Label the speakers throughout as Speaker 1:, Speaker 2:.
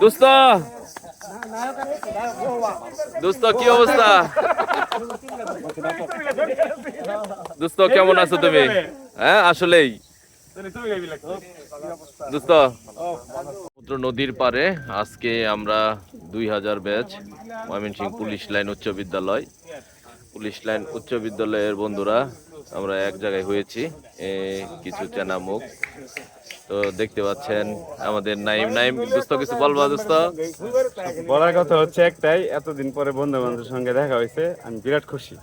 Speaker 1: দোস্ত দোস্ত কি অবস্থা? দোস্ত কেমন আছো তুমি? হ্যাঁ আসলেই দোস্ত সমুদ্র নদীর পারে আজকে আমরা 2000 ব্যাচ ময়মনসিংহ পুলিশ লাইন উচ্চ বিদ্যালয় উচ্চ বিদ্যালয়ের বন্ধুরা আমরা এক জায়গায় হয়েছি কিছু চেনা মুখ। তো দেখতে পাচ্ছেন আমাদের নাইম দোস্ত কিছু বলবা দোস্ত?
Speaker 2: বলার কথা হচ্ছে একটাই, এতদিন পরে বন্ধু বান্ধবের সঙ্গে দেখা হয়েছে, আমি বিরাট খুশি।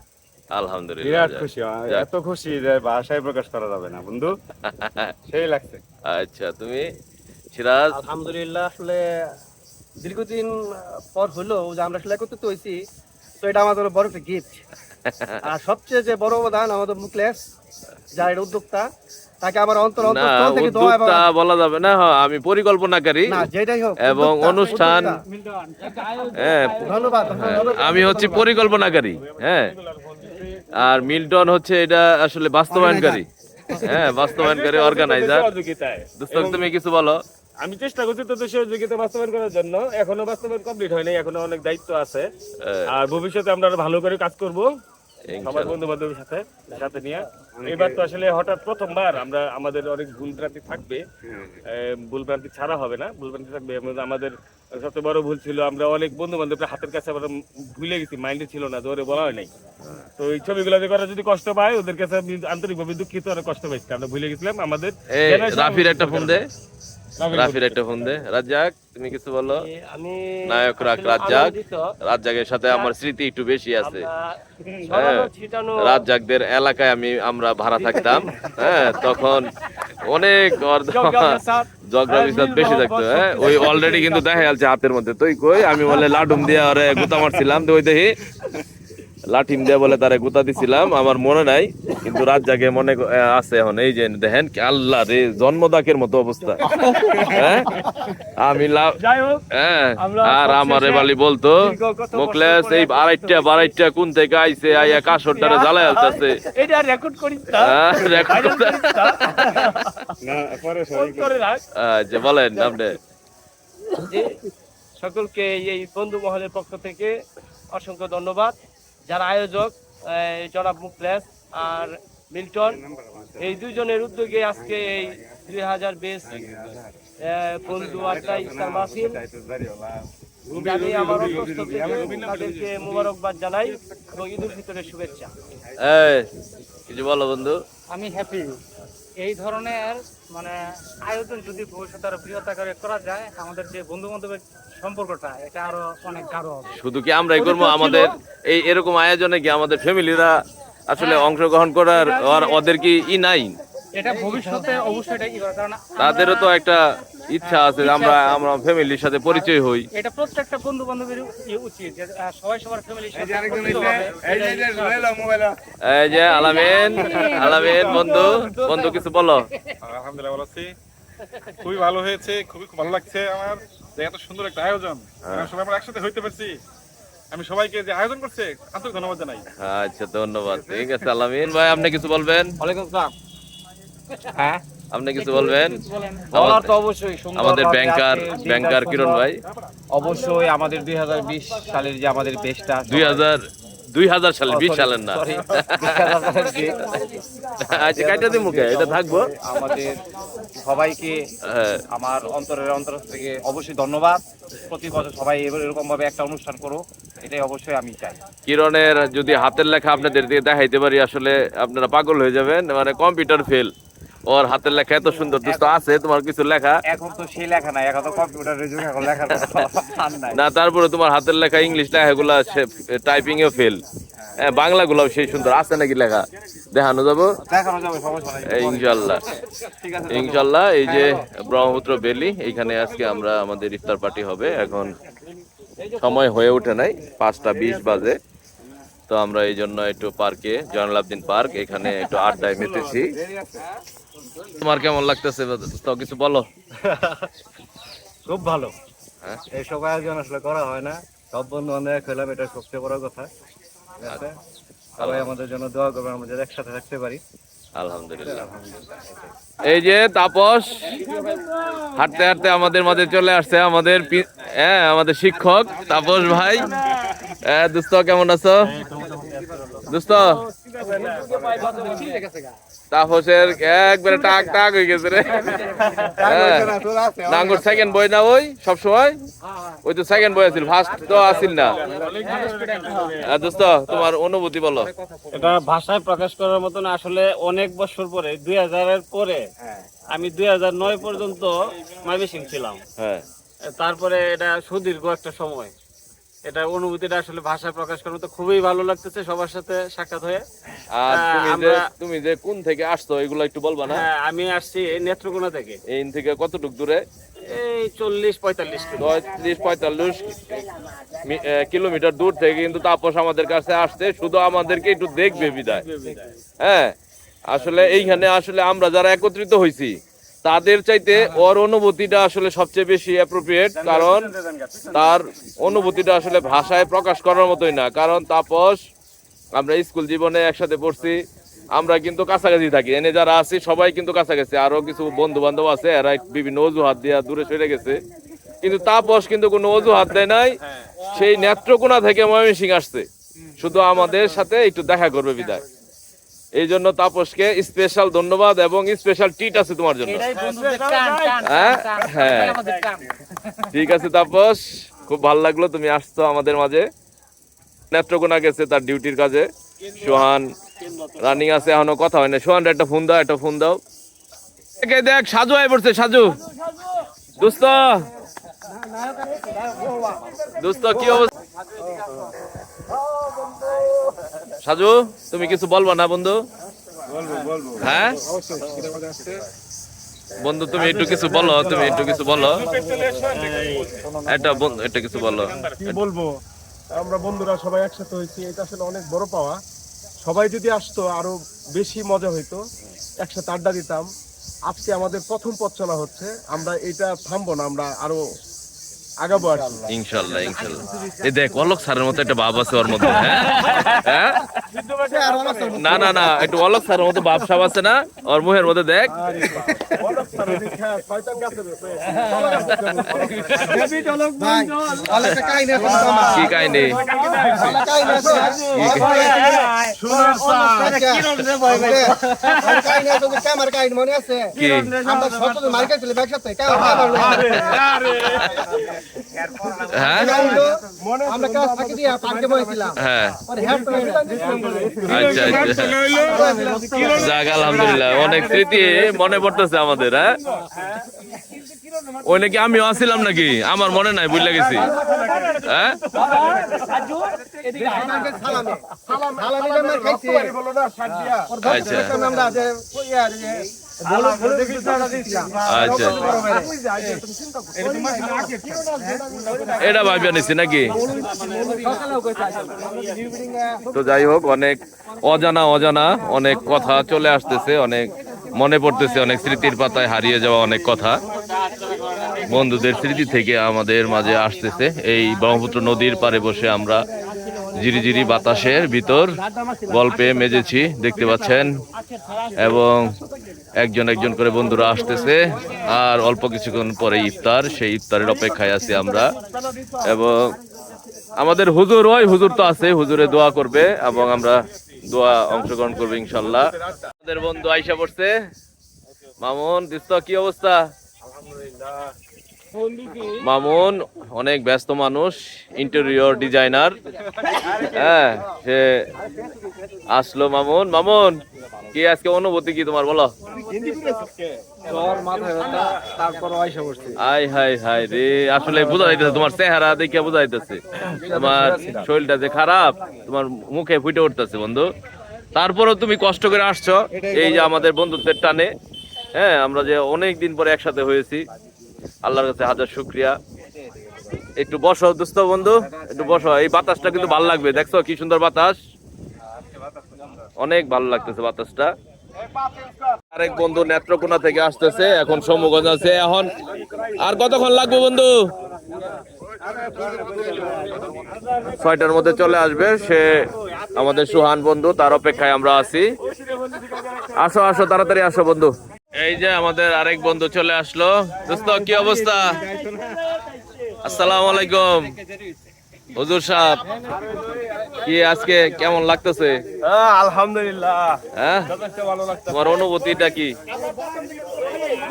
Speaker 1: আলহামদুলিল্লাহ
Speaker 2: বিরাট খুশি, এত খুশি যে ভাষায় প্রকাশ করা যাবে না বন্ধু, সেই লাগছে।
Speaker 1: আচ্ছা তুমি সিরাজ?
Speaker 3: আলহামদুলিল্লাহ, আসলে দীর্ঘদিন পর হলো যে আমরা আসলে একত্রিত হয়েছি, তো এটা আমাদের বড় একটা গিফট। আর সবচেয়ে যে বড় অবদান আমাদের মুকলেশ, যার এটা উদ্যোক্তা, তাকে আমার অন্তর থেকে দোয়া এবং
Speaker 1: বলা যাবে না, আমি পরিকল্পনাকারী
Speaker 3: না যেটাই হোক
Speaker 1: এবং অনুষ্ঠান
Speaker 3: ধন্যবাদ।
Speaker 1: আমি হচ্ছে পরিকল্পনাকারী, হ্যাঁ, আর মিল্টন হচ্ছে এটা আসলে বাস্তবায়নকারী, হ্যাঁ বাস্তবায়নকারী অর্গানাইজার। দোস্ত তুমি কিছু বলো?
Speaker 2: আমি চেষ্টা করছি তো সহযোগিতা বাস্তবায়ন করার জন্য, এখনো বাস্তবায়ন কমপ্লিট হয়নি, এখনো অনেক দায়িত্ব আছে। আর ভবিষ্যতে আমরা আরো ভালো করে কাজ করব সবার বন্ধু বান্ধবের সাথে নিয়ে। এবার তো আসলে হঠাৎ প্রথমবার আমরা, আমাদের অনেক ভুল ভ্রান্তি থাকবে, ভুল ভ্রান্তি ছাড়া হবে না, ভুল ভ্রান্তি থাকবে। আমাদের সবচেয়ে বড় ভুল ছিল আমরা অনেক বন্ধু বান্ধবের হাতের কাছে আমরা ভুলে গেছি, মাইন্ডে ছিল না, জোরে বলা হয় নাই। তো এই ছবিগুলো করা যদি কষ্ট পায় ওদের কাছে আমি আন্তরিকভাবে দুঃখিত, অনেক কষ্ট পাইছি, আমরা ভুলে গেছিলাম। আমাদের
Speaker 1: রাফির একটা ফোন দে। রাজ্জাক তুমি কিছু বলো?
Speaker 3: আমি
Speaker 1: নায়ক রাজ্জাকের সাথে আমার স্মৃতি একটু বেশি আছে। রাজ্জাকদের এলাকায় আমরা ভাড়া থাকতাম, হ্যাঁ তখন অনেক ঝগড়া বিসাদ বেশি থাকতো। হ্যাঁ ওই অলরেডি কিন্তু দেখা যাচ্ছে হাতের মধ্যে, তুই কই আমি বলে লাডুম দিয়া ওরে গুতা মারছিলাম, তো ওই দেখি লাঠিম দিয়ে বলে তারে গুতা দিছিলাম, আমার মনে নাই কিন্তু রাত জাগে মনে আছে এখন। এই যে দেখেন আল্লাহ রে, জন্মদাকের মতো অবস্থা। হ্যাঁ আমি আর আমার এবালি বলতো মুকলেশ এই আড়াইটা কোন থেকে আইছে, আইয়া কাশরটারে জ্বালাই আলতাছে।
Speaker 3: এটা রেকর্ড করিস না,
Speaker 1: আচ্ছা বলেন আপনি।
Speaker 3: সকলকে এই বন্ধু মহলের পক্ষ থেকে অসংখ্য ধন্যবাদ। যারা আয়োজক জনাব মুকলেশ আর মিল্টন, এই দুইজনের উদ্যোগে আজকে এই 2000 বেস বন্ধু আড্ডা ইফতার মাহফিল, আমি আমার অন্তঃস্থল থেকে তাদেরকে মোবারকবাদ জানাই এবং ঈদ উল ফিতরের শুভেচ্ছা।
Speaker 1: কিছু বলো বন্ধু?
Speaker 4: আমি হ্যাপি, এই ধরনের মানে আয়োজন যদি ভবিষ্যতে আরো বৃহৎ আকারে করা যায়, আমাদের যে বন্ধু বান্ধবের সম্পর্কটা এটা আরো অনেক গাঢ় হবে।
Speaker 1: শুধু কি আমরাই করবো? আমাদের এই এরকম আয়োজনে কি আমাদের ফ্যামিলিরা আসলে অংশগ্রহণ করার ওদের কি নাই?
Speaker 4: এটা ভবিষ্যতে অবশ্যই এটা কি করার, কারণ
Speaker 1: তাদেরও তো একটা ইচ্ছা আছে আমরা ফ্যামিলির সাথে পরিচয় হই।
Speaker 4: এটা প্রত্যেকটা বন্ধু বান্ধবের উচিত যে সবাই সবার ফ্যামিলির সাথে।
Speaker 1: এই যে আলামিন বন্ধু কিছু বলো?
Speaker 5: আলহামদুলিল্লাহ ভালো আছি, খুবই ভালো হয়েছে, খুবই ভালো লাগছে আমার যে এত সুন্দর একটা আয়োজন, সবাই আমরা একসাথে হইতে পারছি। আমি সবাইকে যে আয়োজন করছে আন্তরিক ধন্যবাদ জানাই।
Speaker 1: আচ্ছা ধন্যবাদ, ঠিক আছে। আলামিন ভাই আপনি কিছু বলবেন?
Speaker 3: ওয়ালাইকুম আসসালাম। হ্যাঁ
Speaker 1: আপনি কিছু বলবেন?
Speaker 3: বলার তো অবশ্যই
Speaker 1: আমাদের ব্যাংকার কিরণ ভাই,
Speaker 3: অবশ্যই আমাদের 2020 সালের যে আমাদের বেশটা
Speaker 1: 2000 সালে 20 সালের না, আচ্ছা কাইটা দিই মুখে এটা থাকবো।
Speaker 3: আমাদের সবাইকে আমার অন্তর থেকে অবশ্যই ধন্যবাদ। প্রতি বছর সবাই এরকম ভাবে একটা অনুষ্ঠান করুক, এটাই অবশ্যই আমি চাই।
Speaker 1: কিরণের যদি হাতের লেখা আপনাদের দিয়ে দেখাইতে পারি, আসলে আপনারা পাগল হয়ে যাবেন, মানে কম্পিউটার ফেল। ওর হাতের লেখা এত সুন্দর। দোস্ত আছে তোমার কিছু লেখা?
Speaker 3: এখন তো সেই লেখা নাই, এখন তো কম্পিউটারের যুগ, এখন লেখার নাই।
Speaker 1: না তারপরে তোমার হাতের লেখা ইংলিশ লেখাগুলা টাইপিং এও ফেল, হ্যাঁ বাংলাগুলাও সেই সুন্দর আছে নাকি লেখা? দেখানো যাবো ইনশাল্লাহ। এই যে ব্রহ্মপুত্র বেলি, এইখানে আজকে আমরা আমাদের ইফতার পার্টি হবে। এখন সময় হয়ে ওঠে নাই, 5টা 20 বাজে, তো আমরা এই জন্য একটু পার্কে, জয়নুল আবদিন পার্ক, এখানে একটু আড্ডায় মেতেছি। তোমার কেমন লাগতেছে কিছু বলো?
Speaker 3: খুব ভালো, এইসব আয়োজন আসলে করা হয় না, সব বন্ধু বান্ধব খেলাম, এটা সবচেয়ে বড় কথা। সবাই আমাদের জন্য দোয়া করবেন, আমরা যাতে একসাথে থাকতে পারি।
Speaker 1: আলহামদুলিল্লাহ। এই যে তাপস হাঁটতে হাঁটতে আমাদের মাঝে চলে আসছে, আমাদের হ্যাঁ আমাদের শিক্ষক তাপস ভাই। দোস্ত কেমন আছো দোস্ত? তাপসের একবারে টাক টাক হয়ে গেছে রে। নাঙ্গুর সেকেন্ড বই না ওই সবসময়, ওই তো সেকেন্ড বই আছিল, ফার্স্ট তো আসিল না। দোস্ত তোমার অনুভূতি বলো।
Speaker 2: এটা ভাষায় প্রকাশ করার মতন আসলে অনেক বছর পরে 2000-এর পরে আমি 2009 পর্যন্ত ময়মনসিংহ ছিলাম।
Speaker 1: হ্যাঁ
Speaker 2: তারপরে এটা সুদীর্ঘ একটা সময়, এটা অনুভূতিটা আসলে ভাষায় প্রকাশ করার মতো খুবই ভালো লাগতেছে সবার সাথে সাক্ষাৎ হয়ে।
Speaker 1: আর তুমি যে কোন থেকে আসছো এগুলো একটু বলবা না?
Speaker 2: হ্যাঁ আমি আসছি নেত্রকোনা থেকে।
Speaker 1: এই থেকে কতটুক দূরে?
Speaker 2: এই 40-45
Speaker 1: কিলোমিটার দূর থেকে কিন্তু তাপস আমাদের কাছে আসছে, শুধু আমাদেরকে একটু দেখবে বিদায়। হ্যাঁ আসলে এইখানে আসলে আমরা যারা একত্রিত হয়েছি তাদের চাইতে ওর অনুভূতিটা আসলে সবচেয়ে বেশি অ্যাপ্রোপ্রিয়েট, কারণ তার অনুভূতিটা আসলে ভাষায় প্রকাশ করার মতোই না। কারণ তাপস আমরা স্কুল জীবনে একসাথে পড়ছি, আমরা কিন্তু কাছাকাছি থাকি, এনে যারা আছি সবাই কিন্তু কাছাকাছি। আরো কিছু বন্ধু বান্ধব আছে, এরা বিভিন্ন অজুহাত দিয়ে দূরে সরে গেছে, কিন্তু তাপস কিন্তু কোনো অজুহাত দেয় নাই। সেই নেত্রকোনা থেকে ময়মনসিংহ আসছে শুধু আমাদের সাথে একটু দেখা করবে বিদায়। এই জন্য তাপসকে স্পেশাল ধন্যবাদ এবং স্পেশাল ট্রিট আছে তোমার জন্য। হ্যাঁ হ্যাঁ ঠিক আছে তাপস, খুব ভালো লাগলো তুমি আসছো আমাদের মাঝে। নেত্রকোনা গেছে তার ডিউটির কাজে, সোহান রানিং আছে, এখনো কথা হয় না। সোহান একটা ফোন দাও, একটা ফোন দাও। দেখ সাজু আয় পড়ছে, সাজু দোস্ত, দোস্ত কি অবস্থা? সাজু তুমি কিছু বলবা না বন্ধু? হ্যাঁ বন্ধু তুমি একটু কিছু বলো, তুমি একটু কিছু বলো, এটা কিছু বলো।
Speaker 6: কি বলবো, আমরা বন্ধুরা সবাই একসাথে হয়েছি, এটা আসলে অনেক বড় পাওয়া। সবাই যদি আসতো আরো বেশি মজা হইতো, একসাথে আড্ডা দিতাম। আজকে আমাদের প্রথম পথ চলা হচ্ছে, আমরা এটা থামবো না, আমরা আরো আগাবো আর কি।
Speaker 1: ইনশাল্লাহ ইনশাল্লাহ। এই দেখ অলোক স্যারের মতো একটা ভাব আছে ওর মধ্যে। হ্যাঁ না না না, একটু অলোক স্যারের মতো ভাব সাব আছে না ওর মুখের মধ্যে? দেখ কি কাহিনী, আলহামদুলিল্লাহ অনেক স্মৃতি মনে পড়তেছে আমাদের। হ্যাঁ ওই নাকি আমিও আসছিলাম নাকি, আমার মনে নাই, বুঝলে গেছি। হ্যাঁ আচ্ছা এটা ভাবিয়া নিছি নাকি? তো যাই হোক, অনেক অজানা অজানা অনেক কথা চলে আসতেছে, অনেক মনে পড়তেছে, অনেক স্মৃতির পাতায় হারিয়ে যাওয়া অনেক কথা বন্ধুদের স্মৃতি থেকে আমাদের মাঝে আসতেছে। এই ব্রহ্মপুত্র নদীর পাড়ে বসে আমরা ঝিরিঝিরি বাতাসের ভিতর গল্পে মেজেছি, দেখতে পাচ্ছেন, এবং একজন একজন করে বন্ধুরা আসতেছে। আর অল্প কিছুক্ষণ পরে ইফতার, সেই ইফতারের অপেক্ষায় আছি আমরা। এবং আমাদের হুজুর, ওই হুজুর তো আছে, হুজুরে দোয়া করবে এবং আমরা দোয়া অংশগ্রহণ করবো ইনশাল্লাহ। আমাদের বন্ধু আইসা পড়ছে, মামুন। দোস্ত কি অবস্থা? মামুন অনেক ব্যস্ত মানুষ, ইন্টেরিয়র ডিজাইনার। হ্যাঁ সে আসলো। মামুন, মামুন কি আজকে অনুভূতি কি তোমার বলো? আই হাই হাই রে, আসলে বোঝা যাইতেছে তোমার চেহারা দেখে বোঝা যাইতেছে তোমার শরীরটা যে খারাপ, তোমার মুখে ফুটে উঠতেছে বন্ধু। তারপরেও তুমি কষ্ট করে আসছো এই যে আমাদের বন্ধুত্বের টানে। হ্যাঁ আমরা যে অনেক দিন পরে একসাথে হয়েছি, আল্লাহর কাছে হাজার শুকরিয়া। একটু বসো দোস্ত, বন্ধু একটু বসো, এই বাতাসটা কিন্তু ভালো লাগবে। দেখছো কি সুন্দর বাতাস, অনেক ভালো লাগতেছে বাতাসটা। আরেক বন্ধু নেত্রকোনা থেকে আসতেছে, এখন সমগঞ্জ আছে। এখন আর কতক্ষণ লাগবে বন্ধু? 6টার মধ্যে চলে আসবে সে, আমাদের সুহান বন্ধু, তার অপেক্ষায় আমরা আছি। আসো আসো, তাড়াতাড়ি আসো বন্ধু। এই যে আমাদের আরেক বন্ধু চলে আসলো। দোস্ত কি অবস্থা? আসসালামু আলাইকুম হুজুর সাহেব, কি আজকে কেমন লাগতেছে?
Speaker 2: আলহামদুলিল্লাহ,
Speaker 1: হ্যাঁ,
Speaker 2: যথেষ্ট ভালো লাগছে।
Speaker 1: তোমার অনুভূতিটা কি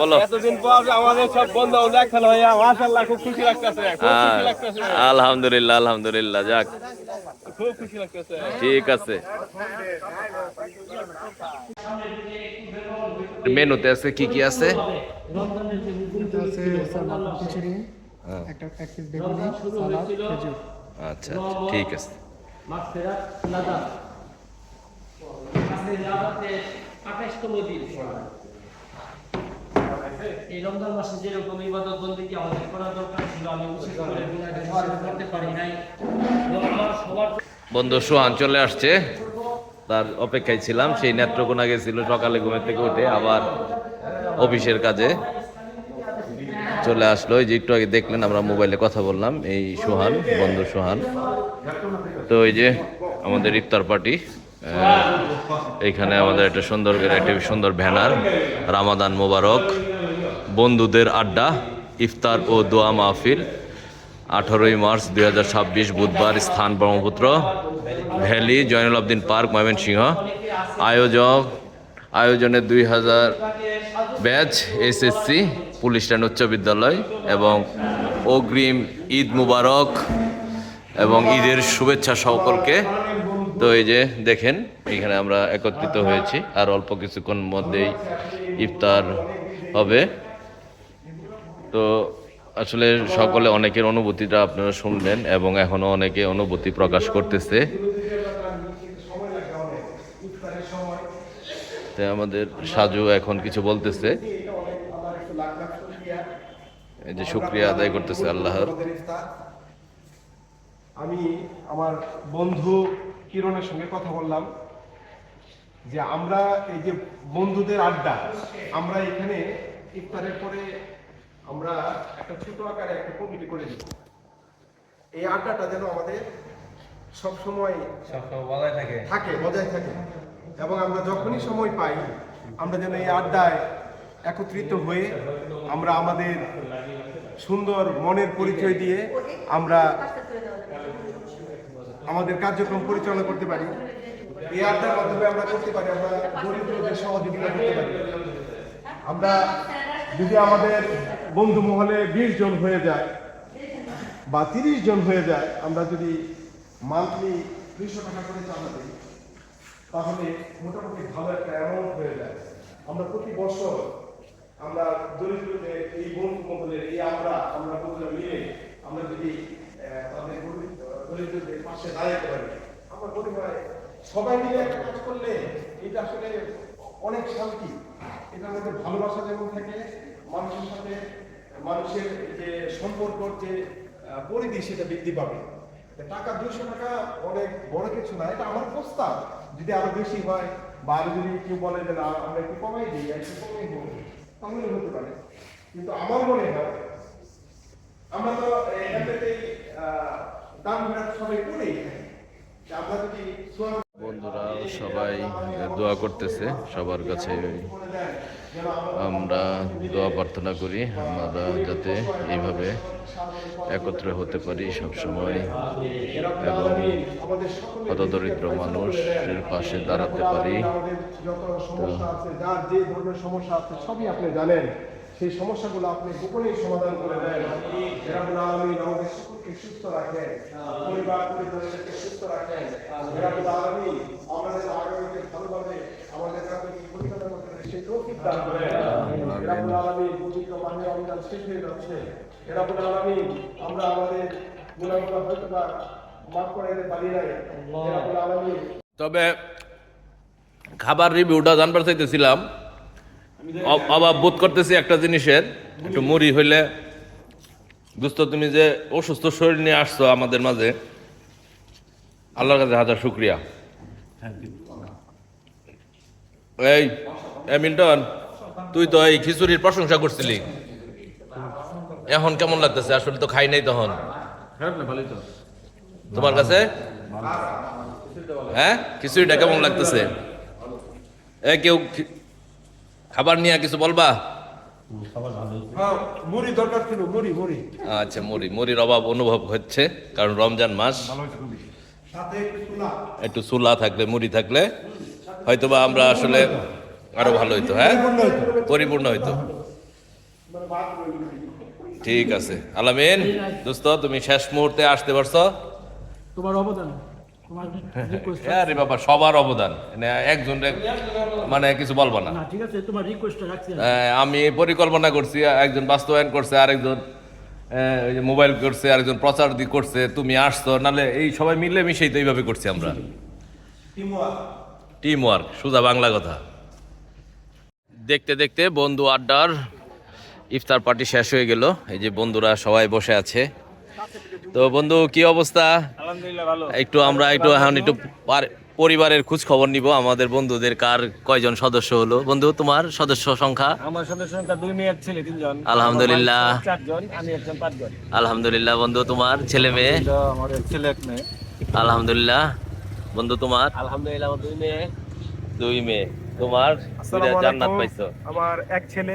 Speaker 1: বলো?
Speaker 2: এতদিন পর আমাদের সব বন্ধু দেখা হইয়া মাশাআল্লাহ খুব খুশি লাগতেছে, খুব খুশি লাগতেছে,
Speaker 1: আলহামদুলিল্লাহ, আলহামদুলিল্লাহ, যাক
Speaker 2: খুব খুশি লাগতেছে।
Speaker 1: ঠিক আছে। মেনুতে আছে কি কি আছে?
Speaker 7: একটা প্যাকেট বেগুনি, সালাদ, খেজুর।
Speaker 1: আচ্ছা আচ্ছা, ঠিক আছে।
Speaker 3: এই রমজান মাসে যেরকম ইবাদত বন্দেগী আমাদের করা দরকার ছিল, আমি বিশেষ করে করতে পারি নাই। এবং আমার সবার
Speaker 1: বন্ধু সোহান চলে আসছে, তার অপেক্ষায় ছিলাম। সেই নেত্রকোনা গেছিল সকালে ঘুমের থেকে উঠে, আবার অফিসের কাজে চলে আসলো। এই যে একটু আগে দেখলেন আমরা মোবাইলে কথা বললাম, এই সোহান, বন্ধু সোহান। তো এই যে আমাদের ইফতার পার্টি, এইখানে আমাদের একটা সুন্দর করে একটা সুন্দর ব্যানার, রামাদান মোবারক, বন্ধুদের আড্ডা, ইফতার ও দোয়া মাহফিল, 18ই মার্চ 2026 বুধবার, স্থান ব্রহ্মপুত্র ভ্যালি, জয়নুল আবদিন পার্ক, ময়মনসিংহ। আয়োজনে 2000 ব্যাচ এসএসসি পুলিশ লাইন উচ্চ বিদ্যালয়, এবং অগ্রিম ঈদ মুবারক এবং ঈদের শুভেচ্ছা সকলকে। তো এই যে দেখেন, এখানে আমরা একত্রিত হয়েছি, আর অল্প কিছুক্ষণ মধ্যেই ইফতার হবে। তো আসলে সকলে অনেকের অনুভূতিটা আপনারা শুনলেন, এবং এখনো অনেকে অনুভূতি প্রকাশ করতেছে। তো আমাদের সাজু এখন কিছু বলতেছে, এই যে শুকরিয়া আদায় করতেছে আল্লাহর।
Speaker 6: আমি আমার বন্ধু কিরণের সঙ্গে কথা বললাম যে আমরা এই যে বন্ধুদের আড্ডা, আমরা এখানে ইফতারের পরে আমরা একটা ছোট আকারে একটা কমিটি করে দিব। এই আড্ডাটা যেন আমাদের সবসময় বজায় থাকে, এবং আমরা যখনই সময় পাই আমরা যেন এই আড্ডায় একত্রিত হয়ে আমরা আমাদের সুন্দর মনের পরিচয় দিয়ে আমরা আমাদের কার্যক্রম পরিচালনা করতে পারি। এই আড্ডার মাধ্যমে আমরা করতে পারি, আমরা দরিদ্রদের সহযোগিতা করতে পারি। আমরা যদি আমাদের বন্ধু মহলে 20 জন হয়ে যায় বা 30 জন হয়ে যায়, আমরা যদি মান্থলি 200 টাকা করে চাঁদা দিই, তাহলে মোটামুটি ভালো একটা অ্যামাউন্ট হয়ে যায়। আমরা প্রতি বছর আমরা দরিদ্রদের এই বন্ধু মহলের এই আমরা বন্ধুরা মিলে আমরা যদি তাদের দরিদ্রদের পাশে দাঁড়াতে পারি, আমার মনে হয় সবাই মিলে একটা কাজ করলে এটা আসলে অনেক শান্তি, এটার মধ্যে ভালোবাসা যেমন থাকে, মানুষের সাথে মানুষের যে সম্পর্ক, যে পরিধি, সেটা বৃদ্ধি পাবে। টাকা 200 টাকা অনেক বড় কিছু না, এটা আমার প্রস্তাব। যদি আরো বেশি হয় বা আরো যদি কেউ বলে যে না আমরা একটু কমাই দিই, একটু কমাই দেবো, তাহলে হতে পারে। কিন্তু আমার মনে হয় আমরা তো এখানে দাম সবাই করেই আমরা যদি
Speaker 1: বন্ধুরা সবাই দোয়া করতেছে, সবার কাছে আমরা দোয়া প্রার্থনা করি আমরা যাতে এইভাবে একত্র হতে পারি সবসময়, এবং হতদরিদ্র মানুষের পাশে দাঁড়াতে পারি।
Speaker 6: যত সমস্যা আছে, যার যে ধরনের সমস্যা আছে সবই আপনি জানেন, সেই সমস্যাগুলো আপনি গোপনেই সমাধান করে দেন। রাব্বুল আলামিন আমাদের সকলকে সুস্থ রাখেন, পরিবার পরিজনদেরকে সুস্থ রাখেন। রাব্বুল আলামিন আমাদের আগামীতে ভালোভাবে আমাদের কাজকে পরিচালনা করতে সেই তৌফিক দান করেন। রাব্বুল আলামিন পবিত্র মাহে রমজান শেষ হয়ে যাচ্ছে। রাব্বুল আলামিন আমরা আমাদের গুনাহগুলো হয়তো বা মাফ করে দিতে পারি নাই। রাব্বুল আলামিন
Speaker 1: তবে খাবার রিভিউটা জানবার চাইতেছিলাম, অভাব বোধ করতেছি একটা জিনিসের, একটু মুড়ি হইলে। দোস্ত, তুমি যে অসুস্থ শরীর নিয়ে আসছো আমাদের মাঝে, আল্লাহর কাছে হাজার শুকরিয়া। এই মিল্টন, তুই তো এই খিচুড়ির প্রশংসা করছিলি, এখন কেমন লাগতেছে? আসলে তো খাই নাই তখন। তোমার কাছে হ্যাঁ খিচুড়িটা কেমন লাগতেছে? কেউ খাবার নিয়ে কিছু বলবা?
Speaker 6: হ্যাঁ, মুড়ি দরকার ছিল, মুড়ি মুড়ি
Speaker 1: আচ্ছা, মুড়ির অভাব অনুভব হচ্ছে, কারণ রমজান মাস। একটু চুলা থাকলে, মুড়ি থাকলে হয়তোবা আমরা আসলে আরো ভালো হইতো। হ্যাঁ, পরিপূর্ণ হইতো। ঠিক আছে আলামিন দোস্ত, তুমি শেষ মুহূর্তে আসতে পারছো।
Speaker 7: তোমার অবদান, তোমার রিকোয়েস্ট।
Speaker 1: আরে বাবা, সবার অবদান, একজন মানে কিছু বলবো না।
Speaker 7: না ঠিক আছে, তোমার রিকোয়েস্টটা রাখছি।
Speaker 1: আমি পরিকল্পনা করছি, একজন বাস্তবায়ন করছে, আরেকজন ওই যে মোবাইল করছে, আরেকজন প্রচার করছে, তুমি আসছো, নালে এই সবাই মিলে মিশেই তো এইভাবে করছি আমরা। টিম ওয়ার্ক, সোজা বাংলা কথা। দেখতে দেখতে বন্ধু আড্ডার ইফতার পার্টি শেষ হয়ে গেল। এই যে বন্ধুরা সবাই বসে আছে। তো বন্ধু, কি অবস্থা?
Speaker 2: আলহামদুলিল্লাহ ভালো।
Speaker 1: আমরা এখন একটু পরিবারের খোঁজ খবর নিব, আমাদের বন্ধুদের কার কয়জন সদস্য হলো। বন্ধু, তোমার সদস্য সংখ্যা?
Speaker 2: আমার সদস্য সংখ্যা 2 মেয়ে, 1 ছেলে, 3 জন।
Speaker 1: আলহামদুলিল্লাহ।
Speaker 2: 4 জন, আমি একজন, 5 জন।
Speaker 1: আলহামদুলিল্লাহ। বন্ধু, তোমার ছেলে মেয়ে?
Speaker 2: আমার এক ছেলে, 1 মেয়ে।
Speaker 1: আলহামদুলিল্লাহ। বন্ধু, তোমার?
Speaker 3: আলহামদুলিল্লাহ, আমার 2 মেয়ে।
Speaker 1: 2 মেয়ে। তোমার?
Speaker 6: আসসালামু
Speaker 1: জান্নাত
Speaker 6: আলাইকুম।
Speaker 1: পাইছো?
Speaker 6: আমার এক ছেলে।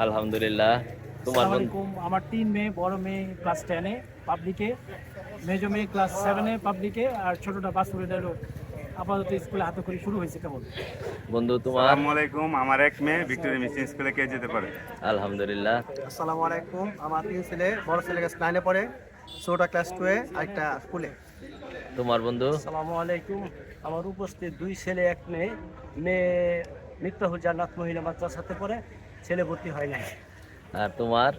Speaker 1: আলহামদুলিল্লাহ। তোমার?
Speaker 7: আমার 3 মেয়ে, বড় মেয়ে ক্লাস 10 এ পাবলিকে, মেজো মেয়ে ক্লাস 7 এ পাবলিকে, আর ছোটটা বাসুরিদার আপাতত স্কুলে হাতে শুরু হয়েছে কেবল।
Speaker 1: বন্ধু, তোমার?
Speaker 8: আসসালামু আলাইকুম, আমার এক মেয়ে ভিক্টোরিয়া মিশন স্কুলে কে যেতে পারে।
Speaker 1: আলহামদুলিল্লাহ।
Speaker 9: আসসালামু আলাইকুম, আমার 3 ছেলে, বড় ছেলে ক্লাস 9 এ পড়ে, ছোটটা ক্লাস 2 এ, আরেকটা স্কুলে।
Speaker 1: তোমার? বন্ধু?
Speaker 3: আসসালামু আলাইকুম, আমার উপস্থিত 2 ছেলে 1 মেয়ে। মেয়ে মিফতাহুল জান্নাত মহিলা মাদ্রাসাতে পড়ে, ছেলে ভর্তি হয় নাই।
Speaker 1: আর তোমার?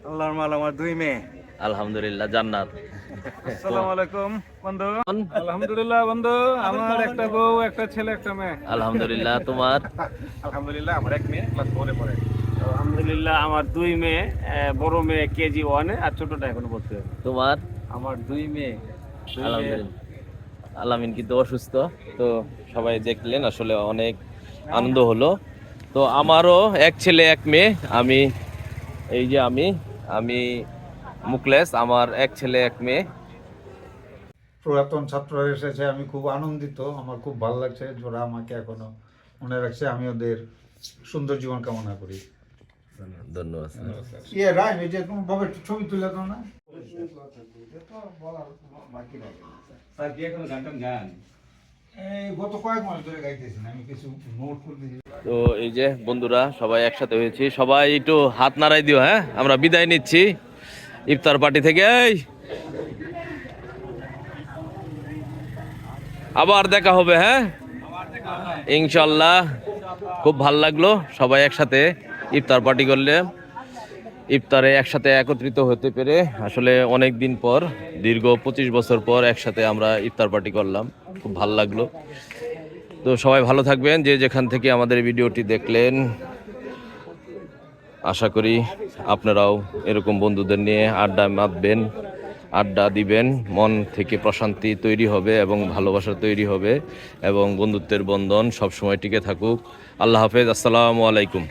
Speaker 8: আল্লাহর মাল, আমার 2 মেয়ে।
Speaker 1: আলহামদুলিল্লাহ, জান্নাত।
Speaker 5: আসসালামু আলাইকুম বন্ধু। আলহামদুলিল্লাহ বন্ধু, আমার একটা বউ, একটা ছেলে, একটা মেয়ে।
Speaker 1: আলহামদুলিল্লাহ। তোমার?
Speaker 5: আলহামদুলিল্লাহ, আমার এক মেয়ে ক্লাস 4 এ পড়ে।
Speaker 2: আলহামদুলিল্লাহ, আমার 2 মেয়ে, বড় মেয়ে কেজি 1 এ, আর ছোটটা এখনো ভর্তি হয়।
Speaker 1: তোমার?
Speaker 2: আমার 2 মেয়ে।
Speaker 1: আলহামদুলিল্লাহ। আলামিন কিন্তু অসুস্থ, তো সবাই দেখলেন, আসলে অনেক আনন্দ হলো। তো আমারও এক ছেলে, এক মেয়ে। আমি এই যে আমি মুকলেস, আমার এক ছেলে, এক মেয়ে।
Speaker 10: পুরাতন ছাত্ররা এসেছে, আমি খুব আনন্দিত, আমার খুব ভালো লাগছে, যারা আমাকে এখনো মনে রাখছে। আমি ওদের সুন্দর জীবন কামনা করি।
Speaker 1: ধন্যবাদ।
Speaker 10: রায় যে তুমি বাবার ছবি তুলে দাও না। এই গত কয়েক মাস ধরে গাইতেছি না, আমি কিছু নোট করতেছি।
Speaker 1: তো এই যে বন্ধুরা সবাই একসাথে হয়েছি, সবাই একটু হাত নাড়াই দিও। হ্যাঁ, আমরা বিদায় নিচ্ছি ইফতার পার্টি থেকে। আবার দেখা হবে। হ্যাঁ, ইনশাল্লাহ। খুব ভাল লাগলো সবাই একসাথে ইফতার পার্টি করলে, ইফতারে একসাথে একত্রিত হতে পেরে। আসলে অনেক দিন পর, দীর্ঘ 25 বছর পর একসাথে আমরা ইফতার পার্টি করলাম, খুব ভাল লাগলো। তো সবাই ভালো থাকবেন, যে যেখান থেকে আমাদের ভিডিওটি দেখলেন। আশা করি আপনারাও এরকম বন্ধুদের নিয়ে আড্ডা মাতবেন, আড্ডা দিবেন, মন থেকে প্রশান্তি তৈরি হবে এবং ভালোবাসা তৈরি হবে এবং বন্ধুত্বের বন্ধন সবসময় টিকে থাকুক। আল্লাহ হাফেজ, আসসালামু আলাইকুম।